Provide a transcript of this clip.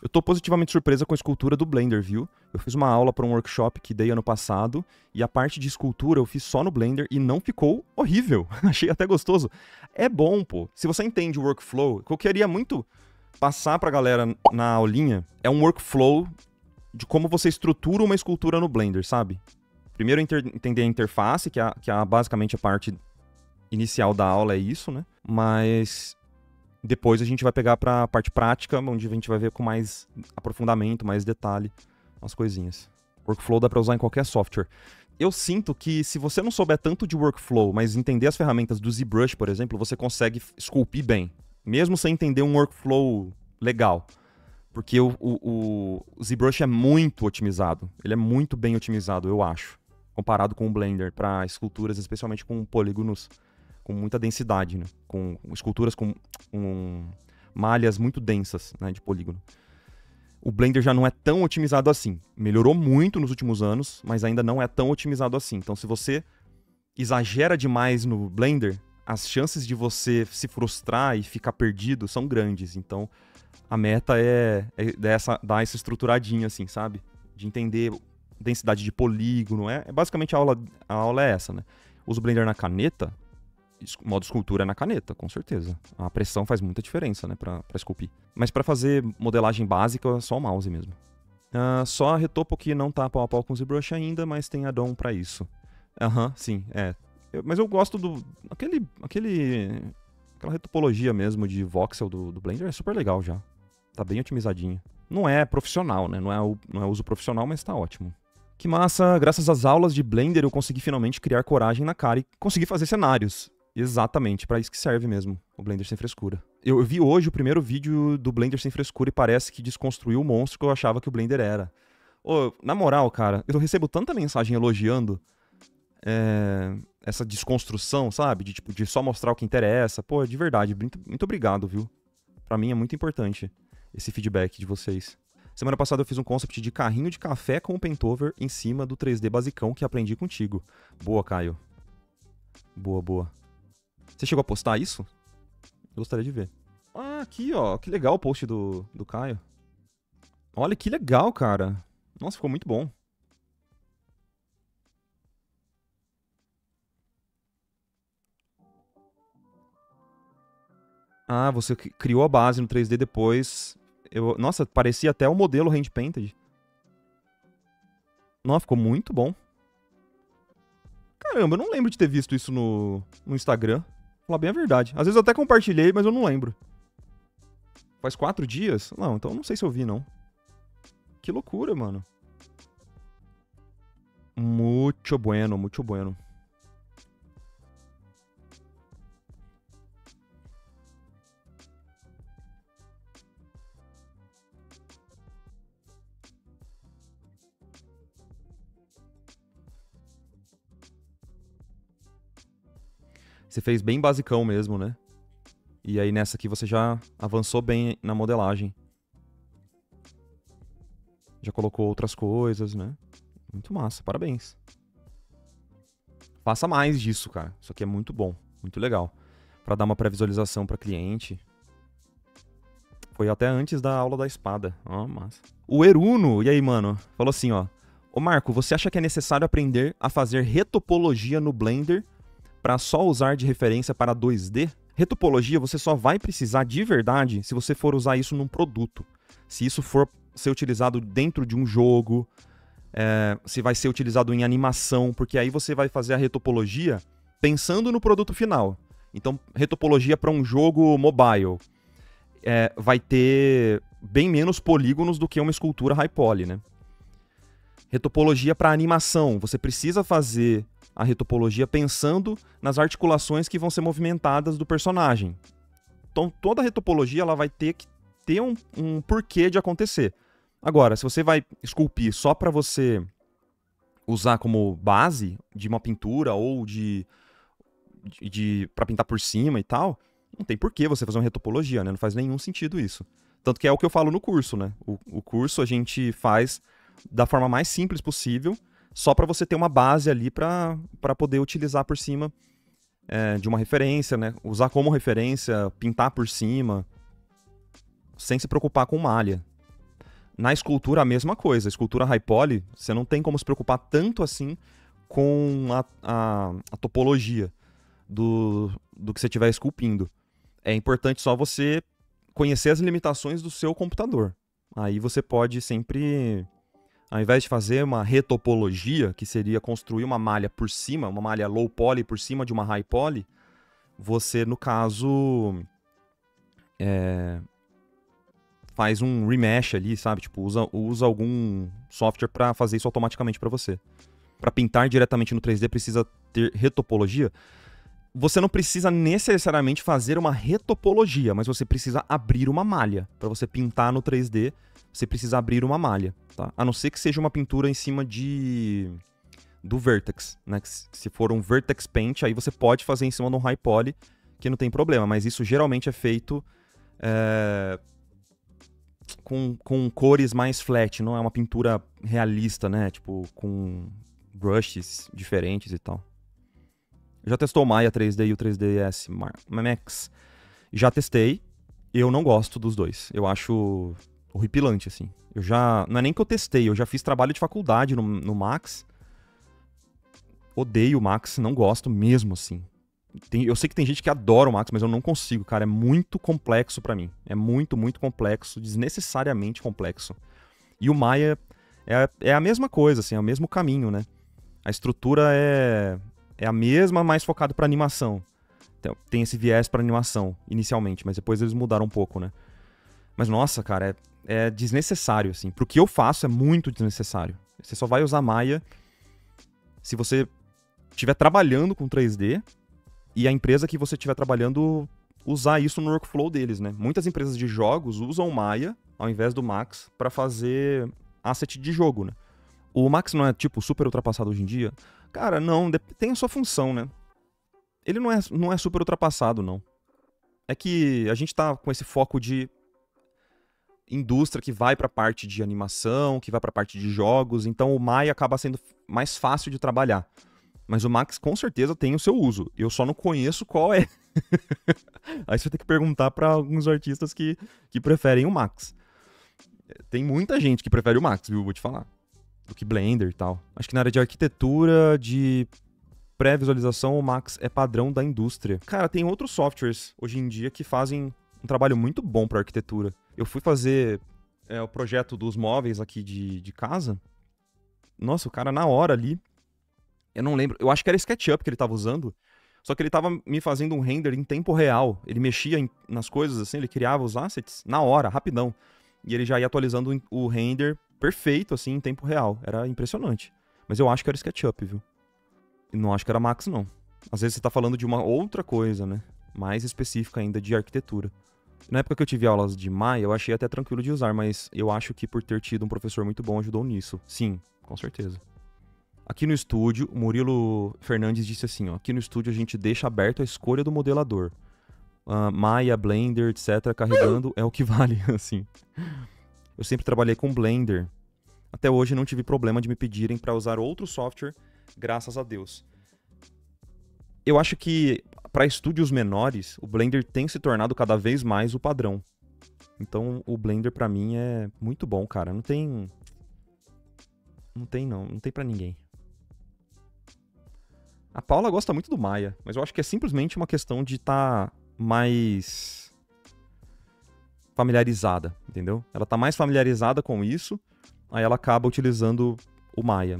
Eu tô positivamente surpresa com a escultura do Blender, viu? Eu fiz uma aula para um workshop que dei ano passado e a parte de escultura eu fiz só no Blender e não ficou horrível. Achei até gostoso. É bom, pô. Se você entende o workflow, o que eu queria muito passar pra galera na aulinha é um workflow de como você estrutura uma escultura no Blender, sabe? Primeiro entender a interface, que é basicamente a parte inicial da aula, é isso, né? Mas depois a gente vai pegar pra parte prática, onde a gente vai ver com mais aprofundamento, mais detalhe as coisinhas. Workflow dá pra usar em qualquer software. Eu sinto que se você não souber tanto de workflow, mas entender as ferramentas do ZBrush, por exemplo, você consegue esculpir bem. Mesmo sem entender um workflow legal. Porque o ZBrush é muito otimizado. Ele é muito bem otimizado, eu acho. Comparado com o Blender, para esculturas, especialmente com polígonos com muita densidade, né? Com esculturas com malhas muito densas, né, de polígono. O Blender já não é tão otimizado assim. Melhorou muito nos últimos anos, mas ainda não é tão otimizado assim. Então, se você exagera demais no Blender, as chances de você se frustrar e ficar perdido são grandes. Então, a meta é dar essa estruturadinha, assim, sabe? De entender densidade de polígono. Basicamente a aula é essa, né? Uso o Blender na caneta. Modo escultura é na caneta, com certeza. A pressão faz muita diferença, né, pra esculpir. Mas pra fazer modelagem básica, é só o mouse mesmo. Só a Retopo que não tá pau a pau com o ZBrush ainda, mas tem add-on pra isso. Sim, mas eu gosto do... Aquela retopologia mesmo de voxel do Blender é super legal já. Tá bem otimizadinho. Não é profissional, né? Não é uso profissional, mas tá ótimo. Que massa! Graças às aulas de Blender eu consegui finalmente criar coragem na cara e consegui fazer cenários. Exatamente, pra isso que serve mesmo, o Blender sem frescura. Eu vi hoje o primeiro vídeo do Blender sem frescura e parece que desconstruiu o monstro que eu achava que o Blender era. Na moral, cara, eu recebo tanta mensagem elogiando essa desconstrução, sabe? De só mostrar o que interessa. Pô, de verdade, muito obrigado, viu? Pra mim é muito importante esse feedback de vocês. Semana passada eu fiz um concept de carrinho de café com o Paintover em cima do 3D basicão que aprendi contigo. Boa, Caio. Boa. Você chegou a postar isso? Gostaria de ver. Aqui, ó. Que legal o post do Caio. Olha que legal, cara. Nossa, ficou muito bom. Você criou a base no 3D depois. Nossa, parecia até o modelo hand-painted. Nossa, ficou muito bom. Caramba, eu não lembro de ter visto isso no Instagram. Vou falar bem a verdade. Às vezes eu até compartilhei, mas eu não lembro. Faz 4 dias? Não, então não sei se eu vi, não. Que loucura, mano. Muito bueno, muito bueno. Você fez bem basicão mesmo, né? E aí nessa aqui você já avançou bem na modelagem. Já colocou outras coisas, né? Muito massa, parabéns. Faça mais disso, cara. Isso aqui é muito bom, muito legal. Pra dar uma pré-visualização pra cliente. Foi até antes da aula da espada. Massa. O Eruno, e aí, mano? Falou assim, ó. Ô Marco, você acha que é necessário aprender a fazer retopologia no Blender para só usar de referência para 2D? Retopologia você só vai precisar de verdade se você for usar isso num produto. Se isso for ser utilizado dentro de um jogo, se vai ser utilizado em animação, porque aí você vai fazer a retopologia pensando no produto final. Então, retopologia para um jogo mobile vai ter bem menos polígonos do que uma escultura high poly, né? Retopologia para animação, você precisa fazer a retopologia pensando nas articulações que vão ser movimentadas do personagem. Então, toda a retopologia ela vai ter que ter um porquê de acontecer. Agora, se você vai esculpir só para você usar como base de uma pintura ou para pintar por cima e tal, não tem porquê você fazer uma retopologia, né? Não faz nenhum sentido isso. Tanto que é o que eu falo no curso, né? O curso a gente faz da forma mais simples possível, só para você ter uma base ali para poder utilizar por cima de uma referência, né? Usar como referência, pintar por cima, sem se preocupar com malha. Na escultura, a mesma coisa. A escultura high poly, você não tem como se preocupar tanto assim com a topologia do que você estiver esculpindo. É importante só você conhecer as limitações do seu computador. Aí você pode sempre, ao invés de fazer uma retopologia, que seria construir uma malha por cima, uma malha low poly por cima de uma high poly, você, no caso, faz um remesh ali, sabe? Tipo, usa algum software para fazer isso automaticamente para você. Para pintar diretamente no 3D precisa ter retopologia. Você não precisa necessariamente fazer uma retopologia, mas você precisa abrir uma malha. Para você pintar no 3D, você precisa abrir uma malha, tá? A não ser que seja uma pintura em cima do vertex, né? Se for um vertex paint, aí você pode fazer em cima de um high poly, que não tem problema, mas isso geralmente é feito com cores mais flat, não é uma pintura realista, né? Tipo, com brushes diferentes e tal. Eu já testou o Maya 3D e o 3ds Max. Já testei. Eu não gosto dos dois. Eu acho horripilante, assim. Não é nem que eu testei, eu já fiz trabalho de faculdade no Max. Odeio o Max, não gosto mesmo, assim. Eu sei que tem gente que adora o Max, mas eu não consigo, cara. É muito complexo pra mim. É muito, muito complexo, desnecessariamente complexo. E o Maya é a mesma coisa, assim, é o mesmo caminho, né? A estrutura é a mesma, mais focado pra animação. Então, tem esse viés pra animação, inicialmente, mas depois eles mudaram um pouco, né? Mas, nossa, cara, é desnecessário, assim. Pro que eu faço, é muito desnecessário. Você só vai usar Maya se você estiver trabalhando com 3D e a empresa que você estiver trabalhando usar isso no workflow deles, né? Muitas empresas de jogos usam o Maya, ao invés do Max, pra fazer asset de jogo, né? O Max não é, tipo, super ultrapassado hoje em dia? Cara, não, tem a sua função, né? Ele não é super ultrapassado, não. É que a gente tá com esse foco de indústria que vai pra parte de animação, que vai pra parte de jogos, então o Maya acaba sendo mais fácil de trabalhar. Mas o Max com certeza tem o seu uso. Eu só não conheço qual é. Aí você vai ter que perguntar pra alguns artistas que preferem o Max. Tem muita gente que prefere o Max, viu? Vou te falar. Do que Blender e tal. Acho que na área de arquitetura, de pré-visualização, o Max é padrão da indústria. Cara, tem outros softwares hoje em dia que fazem um trabalho muito bom pra arquitetura. Eu fui fazer o projeto dos móveis aqui de casa. Nossa, o cara na hora ali, eu não lembro, eu acho que era SketchUp que ele tava usando, só que ele tava me fazendo um render em tempo real. Ele mexia nas coisas assim, ele criava os assets na hora, rapidão. E ele já ia atualizando o render perfeito, assim, em tempo real. Era impressionante. Mas eu acho que era SketchUp, viu? E não acho que era Max, não. Às vezes você tá falando de uma outra coisa, né? Mais específica ainda de arquitetura. Na época que eu tive aulas de Maya, eu achei até tranquilo de usar, mas eu acho que por ter tido um professor muito bom ajudou nisso. Sim, com certeza. Aqui no estúdio, o Murilo Fernandes disse assim, ó. Aqui no estúdio a gente deixa aberto a escolha do modelador. Maya, Blender, etc. Carregando é o que vale, assim. Eu sempre trabalhei com Blender. Até hoje não tive problema de me pedirem para usar outro software, graças a Deus. Eu acho que para estúdios menores, o Blender tem se tornado cada vez mais o padrão. Então o Blender para mim é muito bom, cara. Não tem para ninguém. A Paula gosta muito do Maya, mas eu acho que é simplesmente uma questão de estar mais familiarizada, entendeu? Ela tá mais familiarizada com isso, aí ela acaba utilizando o Maya.